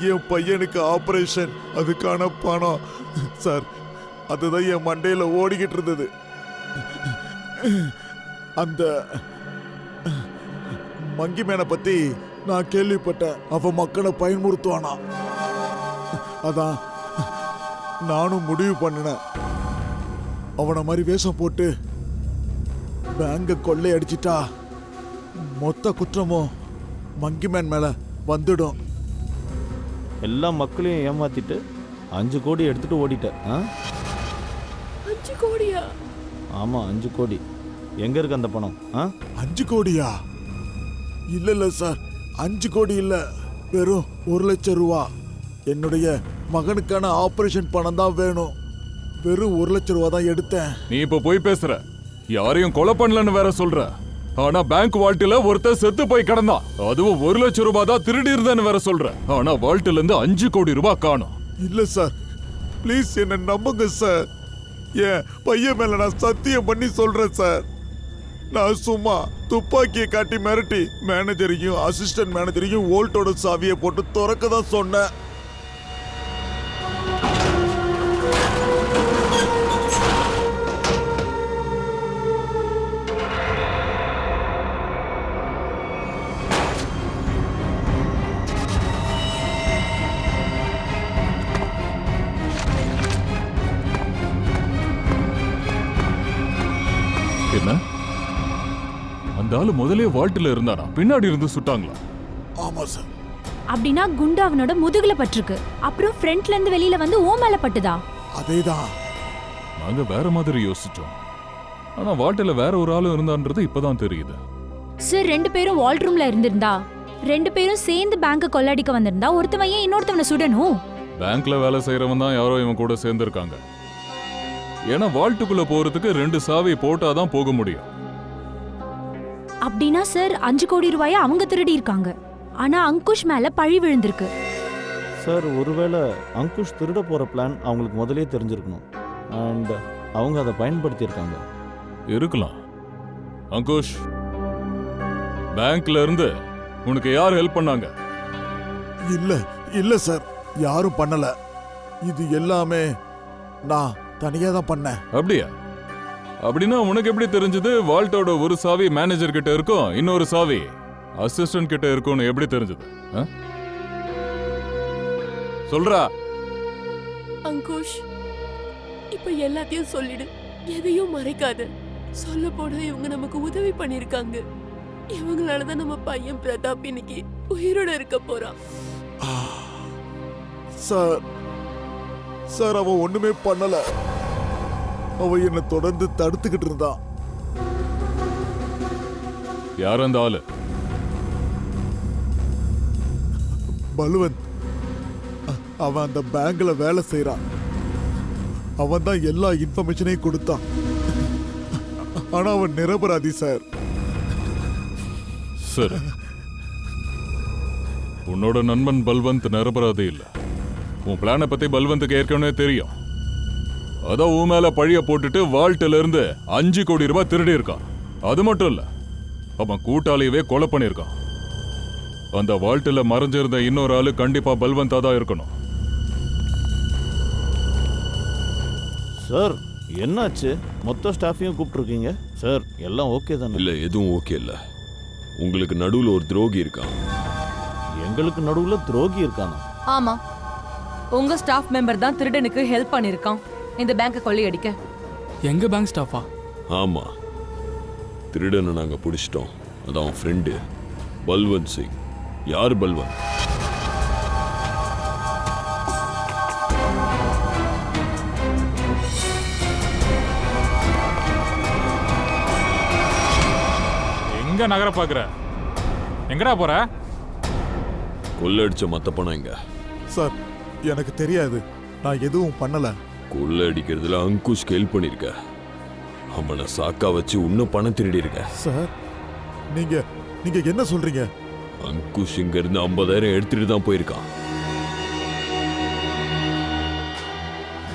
என் பையனுக்கு ஆபரேஷன், அதுக்கான பணம் சார், அதுதான் என் மண்டையில ஓடிக்கிட்டு இருந்தது. அந்த மங்கி மேனை பத்தி நான் கேள்விப்பட்டேன். அவன் மக்களை பயன்படுத்துவானா, அதான் நானும் முடிவு பண்ணினேன். அவனை மாதிரி வேஷம் போட்டு பேங்க கொள்ளை அடிச்சிட்டா மொத்த குற்றமும் மங்கி மேன் மேல வந்துடும். எல்லா மக்களையும் ஏமாத்திட்டு 5 கோடி எடுத்துட்டு ஓடிட்டேன். 5 கோடியா? ஆமாம், 5 கோடி. எங்க இருக்கு அந்த பணம்? 5 கோடியா? இல்ல சார், 5 கோடி இல்ல, வெறும் 1 லட்சம் ரூபா. என்னுடைய மகனுக்கான ஆபரேஷன் பணம் தான் வேணும். வெறும் 1 லட்சம் ரூபா தான் எடுத்தேன். நீ இப்ப போய் பேசுற, யாரையும் கொலை பண்ணலன்னு வேற சொல்ற. ஆனா பேங்க் வால்ட்ல ஒருத்தர் செத்து போய் கிடந்தான், அதுவும் 1 லட்சம் ரூபாய் தான் திருடி இருந்தேன்னு வேற சொல்ற. ஆனா வால்ட்ல இருந்து 5 கோடி ரூபாய் காணோம். இல்ல சார், ப்ளீஸ் என்ன நம்புங்க சார். என் பையன் மேல நான் சத்தியம் பண்ணி சொல்றேன் சார். நான் சும்மா துப்பாக்கியை காட்டி மிரட்டி மேனேஜரையும் அசிஸ்டன்ட் மேனேஜரையும் வோல்ட்டோட சாவியை போட்டு திறக்க தான் சொன்னேன். என்ன, அந்த ஆளு முதலே வால்ட்ல இருந்தாரா? பின்னாடி இருந்து சுட்டாங்களா? ஆமா சார். அப்படின்னா குண்டு அவனோட முதுகுல பட்டிருக்கு, அப்புறம் ஃப்ரண்ட்ல இருந்து வெளியில வந்து ஓ மேல பட்டுதா? அதேதான். நாங்க வேற மாதிரி யோசிச்சோம், ஆனா வால்ட்ல வேற ஒரு ஆளு இருந்தான்றது இப்பதான் தெரியுது. சார், 2 பேரும் வால் ரூம்ல இருந்திருந்தா, 2 பேரும் சேர்ந்து பேங்க கொள்ளடிக்க வந்திருந்தா ஒருத்தவன் ஏன் இன்னொருத்தவனை சுடணும்? பேங்க்ல வேலை செய்யறவன் தான் யாரோ இவன் கூட சேர்ந்திருக்காங்க. ஏன்னா வால்ட்டுக்குள்ள போறதுக்கு 2 சாவி போட்டாதான் போக முடியும். அப்படின்னா சார் 5 கோடி ரூபாயை அவங்க திருடி இருக்காங்க, ஆனா அங்குஷ் மேல பழி விழுந்திருக்கு. சார், ஒருவேளை அங்குஷ் திருட போற பிளான் அவங்களுக்கு முதலே தெரிஞ்சிருக்கணும். அண்ட் அவங்க அதை பயன்படுத்தியிருக்காங்க. இருக்கலாம். அங்குஷ், பேங்க்ல இருந்து உனக்கு யார் ஹெல்ப் பண்ணாங்க? இல்ல சார், யாரும் பண்ணல. இது எல்லாமே நான் தனியா தான் பண்ணேன். அப்படியா? அப்படின்னா உனக்கு எப்படி தெரிஞ்சது வால்ட்டோட ஒரு சாவி மேனேஜர் கிட்ட இருக்கும், இன்னொரு சாவி அசிஸ்டன்ட் கிட்ட இருக்கும்னு எப்படி தெரிஞ்சது? சொல்றா. அங்குஷ், இப்ப எல்லாத்தையும் சொல்லிடு, எதையும் மறைக்காத. சொல்ல போனா இவங்க நமக்கு உதவி பண்ணிருக்காங்க. இவங்களாலதான் நம்ம பையன் பிரதாப் இன்னைக்கு உயிரோட இருக்க போறான். சார், அவன் ஒண்ணுமே பண்ணல. அவன் என்ன தொடர்ந்து தடுத்துக்கிட்டு இருந்தான். யார் அந்த ஆளு? பல்வந்த். அவன் அந்த பேங்க்ல வேலை செய்யறான். அவன் தான் எல்லா இன்ஃபர்மேஷனையும் கொடுத்தான். ஆனா அவன் நிரபராதி சார். சரி, உன்னோட நண்பன் பல்வந்த் நிரபராதி இல்ல. உன் பிளானை பத்தி பல்வந்துக்கு ஏற்கனவே தெரியும். அதான் உன் மேல பழிய போட்டுட்டு வால்ட்ல இருந்து 5 கோடி ரூபாய் திருடி இருக்கான். அது மட்டும் இல்ல, அவன் கூட்டாளியவே கொலை பண்ணிருக்கான். அந்த வால்ட்ல மறைஞ்சிருந்த இன்னொரு ஆளு கண்டிப்பா பல்வந்தா தான் இருக்கணும். சார், என்னாச்சு? மொத்த ஸ்டாஃபையும் கூப்பிட்டுருக்கீங்க சார். எல்லாம் ஓகே தானே? இல்ல, எதுவும் ஓகே இல்ல. உங்களுக்கு நடுவுல ஒரு துரோகி இருக்கான். எங்களுக்கு நடுவுல துரோகி இருக்கானா? ஆமா, உங்க ஸ்டாஃப் மெம்பர் தான் திருடனுக்கு ஹெல்ப் பண்ணிருக்கான் இந்த பேங்கை கொள்ளையடிக்க. எங்க பேங்க் ஸ்டாஃபா? ஆமா, திருடனை நாங்க பிடிச்சிட்டோம். அதான் அவன் ஃப்ரெண்டு பல்வந்த் சிங். யார் பல்வந்த்? எங்க நகர பாக்குற? எங்கடா போற? கொள்ளடிச்ச மத்த பணம் எங்க? சார் எனக்கு தெரியாது, நான் எதுவும் பண்ணல. கொள்ளடிக்கிறதுல அங்குஷ் ஹெல்ப் பண்ணிருக்க. அவனை சாக்கா வச்சு இன்னும் பணம் திருடி இருக்க. சார் நீங்க நீங்க என்ன சொல்றீங்க? அங்குஷ் இங்க இருந்து 50,000 எடுத்துட்டு தான் போயிருக்கான்.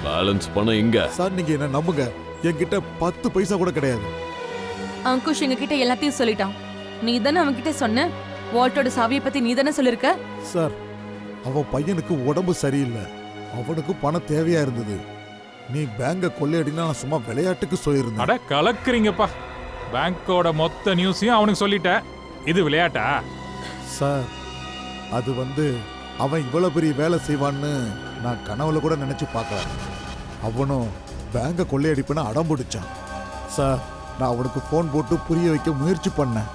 பேலன்ஸ் பணம் எங்க? சார் நீங்க என்ன நம்புங்க, என்கிட்ட 10 பைசா கூட கிடையாது. அங்குஷ் எங்க கிட்ட எல்லாத்தையும் சொல்லிட்டான். நீ தானே அவன் கிட்ட சொன்ன வால்ட்டோட சாவியை பத்தி நீ தானே சொல்லிருக்க. சார் அவன் பையனுக்கு உடம்பு சரியில்லை, அவனுக்கு பணம் தேவையா இருந்தது. நீ பேங்க கொள்ளையடினா நான் சும்மா விளையாட்டுக்கு சொல்லியிருந்தேன். அட கலக்குறீங்கப்பா. பேங்கோட மொத்த நியூஸையும் அவனுக்கு சொல்லிட்ட. இது விளையாட்டா? சார் அது அவன் இவ்வளவு பெரிய வேலை செய்வான்னு நான் கனவுல கூட நினைச்சு பார்க்கல. அவனும் பேங்க கொள்ளையடிப்புன்னு அடம் பிடிச்சான். சார் நான் அவனுக்கு ஃபோன் போட்டு புரிய வைக்க முயற்சி பண்ணேன்,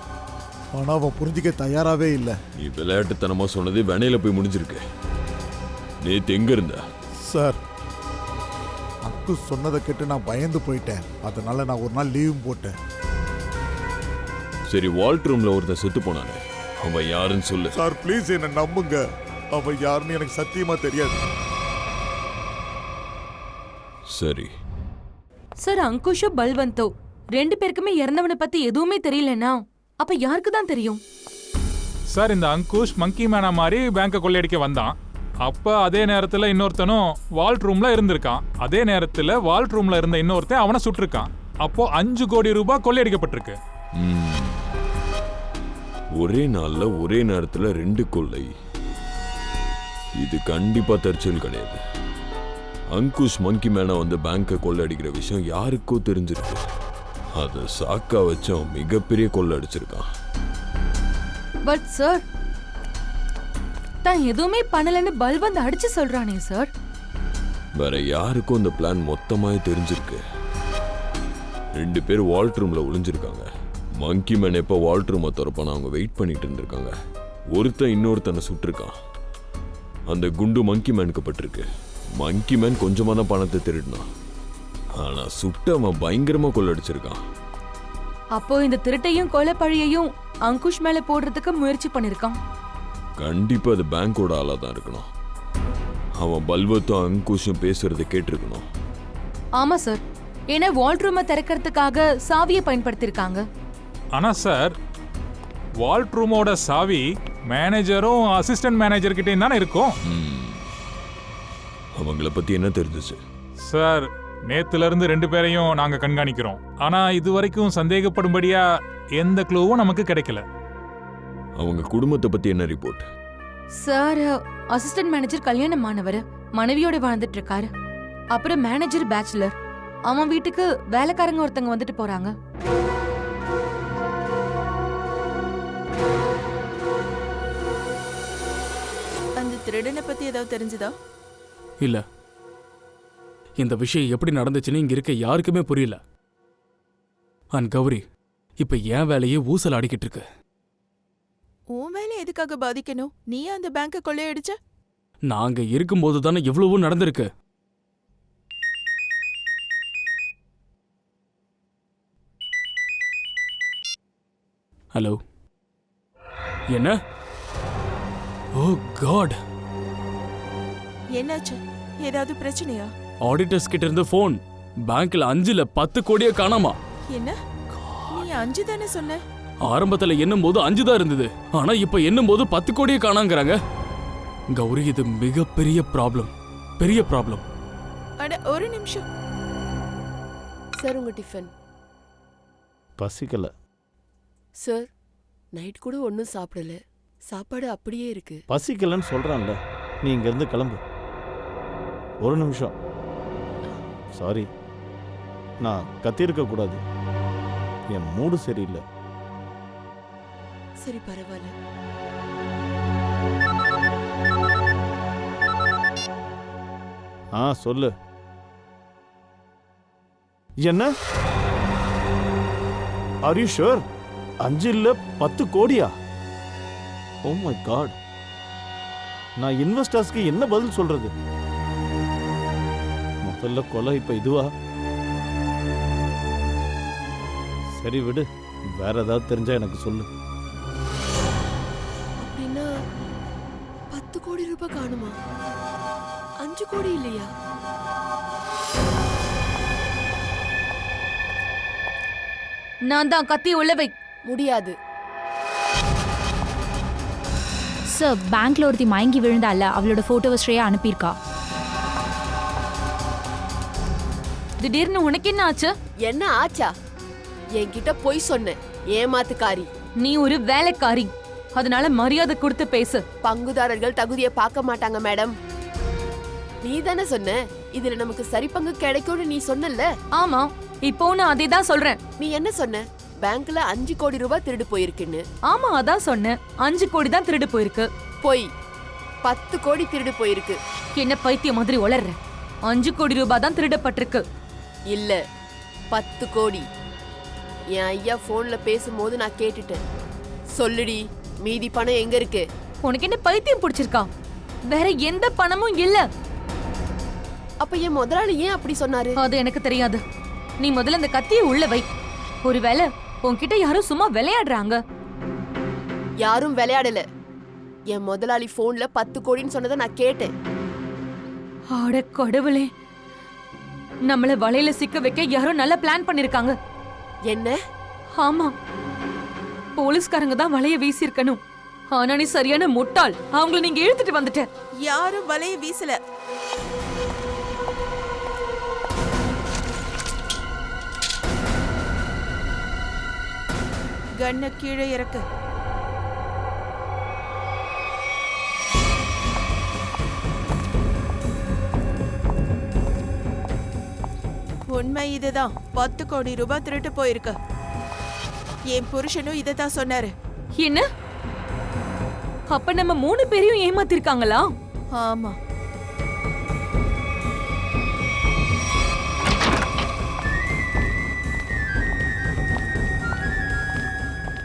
ஆனா அவன் புரிஞ்சிக்க தயாராகவே இல்லை. நீ விளையாட்டுத்தனமா சொன்னது வெனையில போய் முடிஞ்சிருக்கு. நேத்து எங்க இருந்த? சார் அக்கு சொன்னதை கேட்டு நான் பயந்து போயிட்டேன், அதனால நான் ஒரு நாள் லீவும் போட்டேன். சரி, வால்ட் ரூம்ல ஒருத்தன் செத்து போனானே, அவன் யாருன்னு சொல்லு. சார் ப்ளீஸ் என்ன நம்புங்க, அவன் யாருன்னு எனக்கு சத்தியமா தெரியாது. சரி சார், அங்குஷோ பல்வந்தோ 2 பேருக்குமே இறந்தவனை பத்தி எதுவுமே தெரியலனா அப்ப யாருக்கு தான் தெரியும்? சார், இந்த அங்குஷ் மங்கி மேனா மாதிரி பேங்கை கொள்ளையடிக்க வந்தான். அப்ப அதே நேரத்துல இன்னொருத்தனும் வால்ட் ரூம்ல இருந்திருக்கான். அதே நேரத்துல வால்ட் ரூம்ல இருந்த இன்னொருத்தன் அவனை சுட்டிருக்கான். அப்போ 5 கோடி ரூபாய் கொள்ளையடிக்கப்பட்டிருக்கு. ஒரே நாள்ல ஒரே நேரத்துல 2 கொள்ளை. இது கண்டிப்பா தற்செயல் கிடையாது. அங்குஷ் மங்கி மேனா வந்து பேங்கை கொள்ளையடிக்கிற விஷயம் யாருக்கோ தெரிஞ்சிருக்கு. அதை சாக்கா வச்சு அவன் மிகப்பெரிய கொள்ளை அடிச்சிருக்கான். பட் சார், தான் எதுவுமே பண்ணலன்னு பல்வந்த் அடிச்சு சொல்றானே சார். வேற யாருக்கும் இந்த பிளான் மொத்தமாவே தெரிஞ்சிருக்கு. 2 பேர் வால்ட் ரூம்ல ஒளிஞ்சிருக்காங்க. மங்கி மேன் எப்போ வால்ட் ரூமை திறப்பான அவங்க வெயிட் பண்ணிட்டு இருந்திருக்காங்க. ஒருத்தன் இன்னொருத்தனை சுட்டிருக்கான். அந்த குண்டு மங்கி மேனுக்கு பட்டிருக்கு. மங்கி மேன் கொஞ்சமான பணத்தை திருடினான், ஆனா சுட்டு அவன் பயங்கரமா கொள்ளடிச்சிருக்கான். அப்போ இந்த திருட்டையும் கொலை பழியையும் அங்குஷ் மேல போடுறதுக்கு முயற்சி பண்ணிருக்கான். கண்டிப்பா அது பேங்கோட ஆளா தான் இருக்கணும். அவன் பல்வத்தும் அங்குஷும் பேசுறதை கேட்டிருக்கணும். ஆமா சார், ஏன்னா வால்ட் ரூமை திறக்கிறதுக்காக சாவியை பயன்படுத்திருக்காங்க. ஆனா சார், வால்ட் ரூமோட சாவி மேனேஜரும் அசிஸ்டன்ட் மேனேஜர் கிட்டேயும் தானே இருக்கும். அவங்கள பத்தி என்ன தெரிஞ்சிச்சு? சார், நேத்துல இருந்து 2 பேரையும் நாங்க கண்காணிக்கிறோம். ஆனா இது வரைக்கும் சந்தேகப்படும்படியா எந்த க்ளூவும் நமக்கு கிடைக்கல. அவங்க குடும்பத்தை பத்தி என்ன ரிப்போர்ட்? சார், அசிஸ்டன்ட் மேனேஜர் கல்யாணமானவர், மனைவியோட வாழ்ந்துட்டு இருக்காரு. அப்புறம் மேனேஜர் பேச்சுலர். அவன் வீட்டுக்கு வேலைக்காரங்க ஒருத்தங்க வந்துட்டு போறாங்க. அந்த திருடனை பத்தி ஏதாவது தெரிஞ்சுதா? இல்ல, இந்த விஷயம் எப்படி நடந்துச்சுன்னு இங்க இருக்க யாருக்குமே புரியல. அண்ட் கௌரி, இப்ப என் வேலையே ஊசல் அடிக்கிட்டு இருக்கு. உன் வேலை எதுக்காக பாதிக்கணும்? நீயே அந்த பேங்கை கொள்ளையடிச்ச? நாங்க இருக்கும்போது தானே எவ்வளவோ நடந்திருக்கு. ஹலோ, என்ன? ஓ காட், என்னாச்சு? ஏதாவது பிரச்சனையா? ஆடிட்டர்ஸ் கிட்ட இருந்து போன். பேங்க்ல 5ல 10 கோடியே காணாமா. என்ன? நீ 5 தானே சொன்ன? ஆரம்பத்துல எண்ணும் போது 5 தான் இருந்தது, ஆனா இப்ப எண்ணும் போது 10 கோடியே காணாங்கறாங்க. கௌரி, இது மிகப்பெரிய ப்ராப்ளம், பெரிய ப்ராப்ளம். அட ஒரு நிமிஷம் சார், உங்க டிஃபன். பசிக்கல. சார், நைட் கூட ஒன்றும் சாப்பிடல, சாப்பாடு அப்படியே இருக்கு. பசிக்கலன்னு சொல்றான்ல, நீ இங்க இருந்து கிளம்பு. ஒரு நிமிஷம். சாரி, நான் கத்தியிருக்க கூடாது. என் மூடு சரியில்லை. சரி, பரவாயில்ல. சொல்லு. என்ன? Are you sure? 5 10 கோடியா? ஓ மை காட், நான் இன்வெஸ்டர்ஸ்க்கு என்ன பதில் சொல்றது? முதல்ல கொலை, இப்ப இதுவா? சரி விடு, வேற ஏதாவது தெரிஞ்சா எனக்கு சொல்லு. அப்படின்னா 10 கோடி ரூபாய் காணுமா? 5 கோடி இல்லையா? நான் தான் கத்தி உள்ளவை. முடியாது. சார், பேங்க்ல ஒருத்தி மயங்கி விழுந்தால அவளோட போட்டோவை ஸ்ரேயா அனுப்பியிருக்கா. திடீர்னு உனக்கு என்ன ஆச்சு? என்ன ஆச்சா? என்கிட்ட பொய் சொன்ன ஏமாத்துக்காரி. நீ ஒரு வேலைக்காரி, அதனால மரியாதை கொடுத்து பேசு. பங்குதாரர்கள் தகுதியை பார்க்க மாட்டாங்க மேடம். நீ தானே சொன்ன இதுல நமக்கு சரி பங்கு கிடைக்கும்னு நீ சொன்னல. ஆமா, இப்போ நான் அதே தான் சொல்றேன். நீ என்ன சொன்ன? பேங்க்ல 5 கோடி ரூபாய் திருடு போயிருக்குன்னு. ஆமா, அதான் சொன்னேன். 5 கோடி தான் திருடு போயிருக்கு. பொய். 10 கோடி திருடு போயிருக்கு. என்ன பைத்திய மாதிரி உளர்ற? 5 கோடி ரூபாய் தான் திருடப்பட்டிருக்கு. இல்ல 10 கோடி. என் ஐயா போன்ல பேசும்போது நான் கேட்டுட்டேன். சொல்லுடி, மீதி பணம் எங்க இருக்கு? உனக்கு என்ன பைத்தியம் பிடிச்சிருக்கா? வேற எந்த பணமும் இல்ல. அப்ப என் முதலாளி ஏன் அப்படி சொன்னாரு? அது எனக்கு தெரியாது. நீ முதல்ல அந்த கத்தியை உள்ள வை. ஒருவேளை உன்கிட்ட யாரும் சும்மா விளையாடுறாங்க. யாரும் விளையாடல. என் முதலாளி போன்ல 10 கோடின்னு சொன்னதை நான் கேட்டேன். ஆட கடவுளே, நம்மள வலையில சிக்க வைக்க யாரோ நல்ல பிளான் பண்ணிருக்காங்க. என்ன? ஆமா, போலீஸ்காரங்க தான் வலைய வீசியிருக்கணும். ஆனா நீ சரியான முட்டாள். அவங்கள நீங்க இழுத்துட்டு வந்துட்ட. யாரும் வலைய வீசல. கண்ண கீழே இறக்கு. உண்மை இதுதான். 10 கோடி ரூபாய் திருட்டு போயிருக்கு. என் புருஷனும் இததான் சொன்னாரு. என்ன? அப்ப நம்ம 3 பேரையும் ஏமாத்திருக்காங்களா? ஆமா.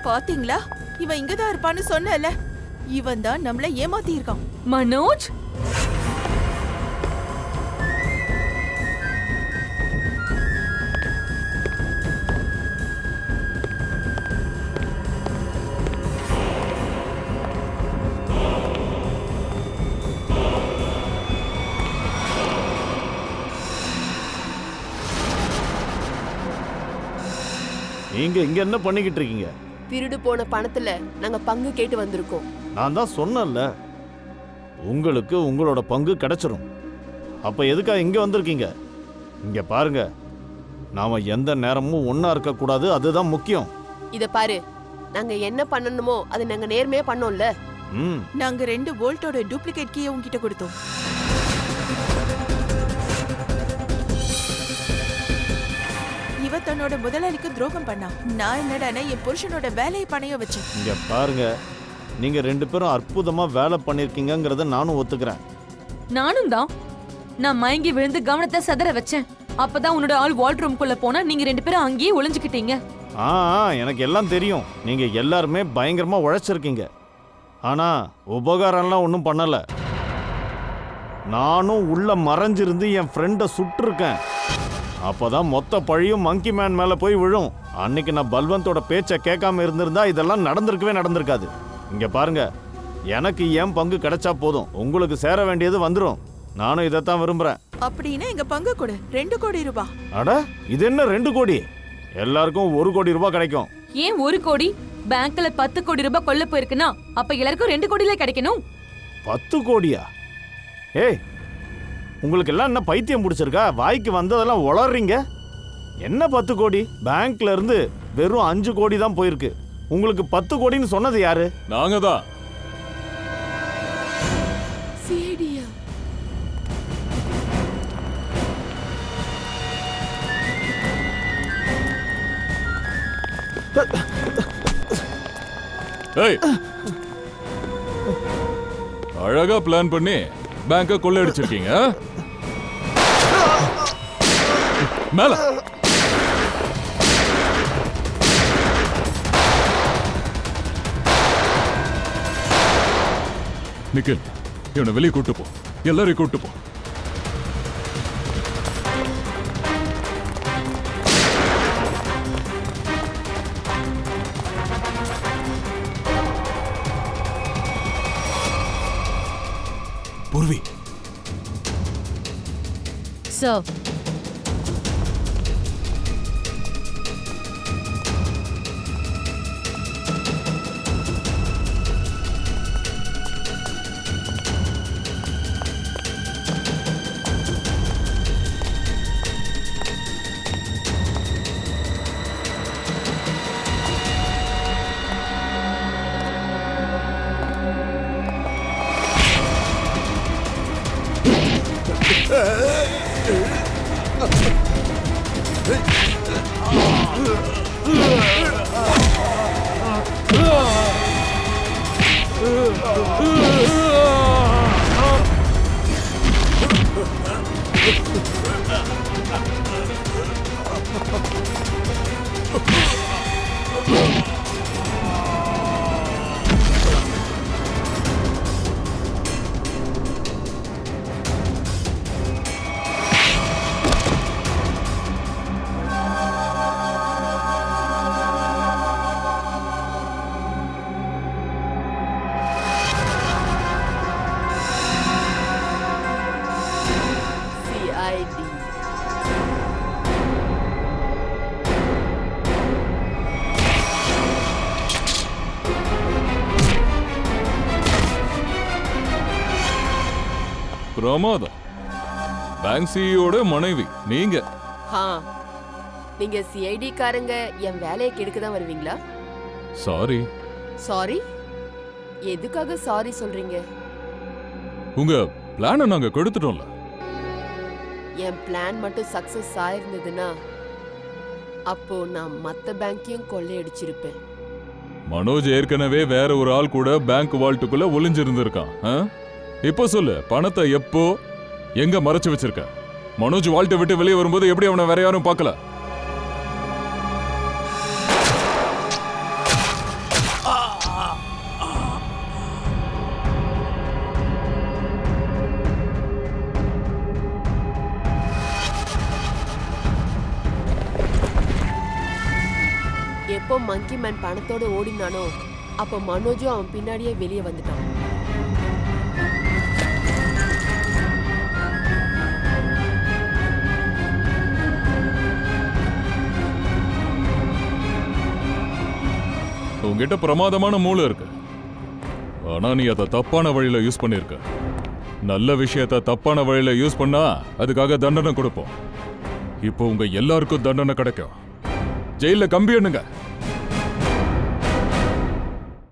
பாத்தீங்களா? இவன் இங்கதான் இருப்பான்னு சொன்னல. இவன் தான் நம்மள ஏமாத்தி இருக்கான். மனோஜ், நீங்க இங்க என்ன பண்ணிக்கிட்டு இருக்கீங்க? திருடு போன பணத்துல நாங்க பங்கு கேட்டு வந்திருக்கோம். நான் தான் சொன்னேன்ல, உங்களுக்கு உங்களோட பங்கு கிடைச்சிரும். அப்ப எதுக்கா இங்க வந்திருக்கீங்க? இங்க பாருங்க, நாம எந்த நேரமும் ஒண்ணா இருக்க கூடாது, அதுதான் முக்கியம். இத பாரு, நாங்க என்ன பண்ணணுமோ அதை நாங்க நேர்மையா பண்ணோம்ல. நாங்க 2 வோல்ட்டோட டூப்ளிகேட் கீயை உங்ககிட்ட கொடுத்தோம். இவ தன்னோட முதலாளிக்கு துரோகம் பண்ணா. நான் என்னடானே என் புருஷனோட வேலையை பணைய வச்சேன். இங்க பாருங்க, நீங்க 2 பேரும் அற்புதமா வேலை பண்ணிருக்கீங்கங்கறத நானும் ஒத்துக்கிறேன். நானும் தான். நான் மயங்கி விழுந்து கவனத்தை சதற வச்சேன். அப்பதான் உன்னோட ஆள் வால் ரூம்குள்ள போனா நீங்க 2 பேரும் அங்கேயே ஒளிஞ்சுக்கிட்டீங்க. எனக்கு எல்லாம் தெரியும். நீங்க எல்லாருமே பயங்கரமா உழைச்சிருக்கீங்க. ஆனா உபகாரம்லாம் ஒன்றும் பண்ணல. நானும் உள்ள மறைஞ்சிருந்து என் ஃப்ரெண்டை சுட்டிருக்கேன். அப்பதான் மொத்த பழியும் மங்கி மேன் மேல போய் விழும். அன்னைக்கு நான் பல்வந்தோட பேச்சை கேட்காம இருந்திருந்தா இதெல்லாம் நடந்திருக்காது. இங்க பாருங்க, எனக்கு ஏன் பங்கு கிடைச்சா போதும், உங்களுக்கு சேர வேண்டியது வந்துடும். நானும் இதைத்தான் விரும்புறேன். அப்படின்னா எங்க பங்கு கொடு. 2 கோடி ரூபாய். அட, இது என்ன 2 கோடி? எல்லாருக்கும் 1 கோடி ரூபாய் கிடைக்கும். ஏன் 1 கோடி? பேங்க்ல 10 கோடி ரூபாய் கொள்ள போயிருக்குன்னா அப்ப எல்லாருக்கும் 2 கோடியில கிடைக்கணும். 10 கோடியா? ஏய், உங்களுக்கு எல்லாம் என்ன பைத்தியம் பிடிச்சிருக்கா? வாய்க்கு வந்ததெல்லாம் உளறீங்க. என்ன 10 கோடி? பேங்க்ல இருந்து வெறும் 5 கோடி தான் போயிருக்கு. உங்களுக்கு 10 கோடின்னு சொன்னது யாரு? நாங்க தான். சிஐடியா? ஏய், அழகா பிளான் பண்ணி பேங்க கொள்ளையடிச்சிருக்கீங்க. மேல நிக்கில், இவனை வெளியே கூட்டு போ. எல்லாரையும் கூட்டு போ. Purvi sir CID. பிரமாதம். பேங்க் சிஇஓட மனைவி நீங்க. நீங்க சிஐடி காரங்க என் வேலையை கெடுக்க தான் வருவீங்களா? சாரி. சாரி? எதுக்காக சாரி சொல்றீங்க? உங்க பிளானை நாங்க கெடுத்துட்டோம்ல. என் பிளான் மட்டும் சக்சஸ் ஆயிருந்ததுன்னா அப்போ நான் மத்த பேங்கையும் கொள்ளையடிச்சிருப்பேன். மனோஜ் ஏற்கனவே வேற ஒரு ஆள் கூட பேங்க் வால்ட்டுக்குள்ள ஒளிஞ்சிருந்திருக்கான். இப்போ சொல்லு, பணத்தை எப்போ எங்க மறைச்சு வச்சிருக்க? மனோஜ் வால்ட்டை விட்டு வெளியே வரும்போது எப்படி அவனை வேற யாரும் பார்க்கல? எப்போ மங்கி மேன் பணத்தோட ஓடினானோ அப்போ மனோஜும் அவன் பின்னாடியே வெளியே வந்துட்டான். உங்ககிட்ட பிரமாதமான மூளை இருக்கு, ஆனா நீ அதை தப்பான வழியில யூஸ் பண்ணிருக்க. நல்ல விஷயத்த தப்பான வழியில யூஸ் பண்ணா அதுக்காக தண்டனை கொடுப்போம். இப்போ உங்க எல்லாருக்கும் தண்டனை கிடைக்கும். ஜெயில கம்பி எண்ணுங்க.